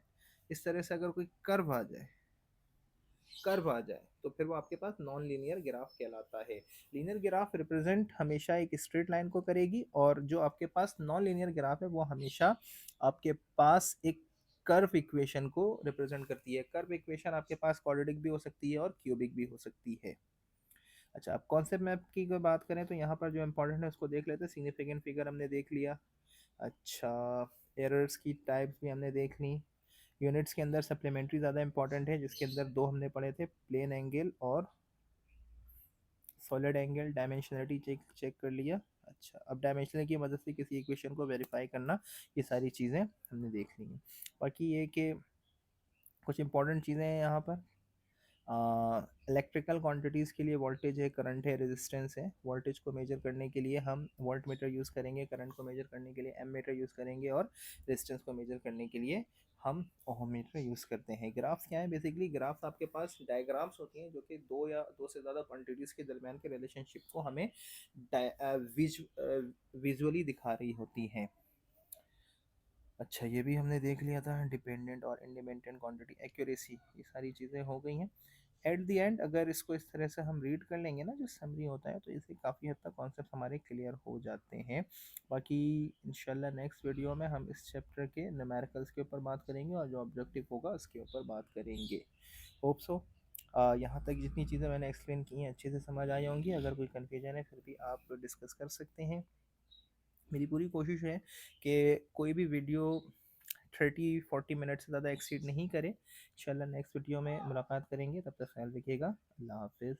इस तरह से अगर कोई कर्व आ जाए, कर्व आ जाए, तो फिर वो आपके पास नॉन लीनियर ग्राफ कहलाता है। लीनियर ग्राफ रिप्रेजेंट हमेशा एक स्ट्रेट लाइन को करेगी, और जो आपके पास नॉन लीनियर ग्राफ है वो हमेशा आपके पास एक कर्व इक्वेशन को रिप्रेजेंट करती है। कर्व इक्वेशन आपके पास क्वाड्रेटिक भी हो सकती है और क्यूबिक भी हो सकती है। अच्छा, अब कॉन्सेप्ट मैप की कोई बात करें तो यहाँ पर जो इंपॉर्टेंट है उसको देख लेते हैं। सिग्निफिकेंट फिगर हमने देख लिया। अच्छा, एरर्स की टाइप्स भी हमने देख ली। यूनिट्स के अंदर सप्लीमेंट्री ज़्यादा इंपॉर्टेंट है, जिसके अंदर दो हमने पढ़े थे, प्लेन एंगल और solid angle. Dimensionality check check कर लिया। अच्छा, अब डायमेंशनल की मदद से किसी इक्वेशन को वेरीफाई करना, ये सारी चीज़ें हमने देख ली हैं। बाकी ये कि कुछ इंपॉर्टेंट चीज़ें हैं यहाँ पर। इलेक्ट्रिकल क्वांटिटीज़ के लिए वोल्टेज है, करंट है, रेजिस्टेंस है। वोल्टेज को मेजर करने के लिए हम वोल्ट मीटर यूज़ करेंगे, करंट को मेजर करने के लिए एम मीटर यूज़ करेंगे, और रेजिस्टेंस को मेजर करने के लिए हम ओम मीटर यूज़ करते हैं। ग्राफ्स क्या है, बेसिकली ग्राफ्स आपके पास डायग्राम्स होती हैं जो कि दो या दो से ज़्यादा क्वांटिटीज़ के दरमियान के रिलेशनशिप को हमें विजुअली दिखा रही होती हैं। अच्छा, ये भी हमने देख लिया था, डिपेंडेंट और इंडिपेंडेंट क्वांटिटी, एक्यूरेसी, ये सारी चीज़ें हो गई हैं। एट द एंड अगर इसको इस तरह से हम रीड कर लेंगे ना, जो समरी होता है, तो इससे काफ़ी हद तक कॉन्सेप्ट हमारे क्लियर हो जाते हैं। बाकी इंशाल्लाह नेक्स्ट वीडियो में हम इस चैप्टर के न्यूमेरिकल्स के ऊपर बात करेंगे और जो ऑब्जेक्टिव होगा उसके ऊपर बात करेंगे। होप सो यहाँ तक जितनी चीज़ें मैंने एक्सप्लेन की हैं अच्छे से समझ आई होंगी। अगर कोई कन्फ्यूजन है फिर भी आप डिस्कस कर सकते हैं। मेरी पूरी कोशिश है कि कोई भी वीडियो 30-40 मिनट से ज़्यादा एक्सीड नहीं करें। इंशाल्लाह नेक्स्ट वीडियो में मुलाकात करेंगे, तब तक ख्याल रखिएगा। अल्लाह हाफिज़।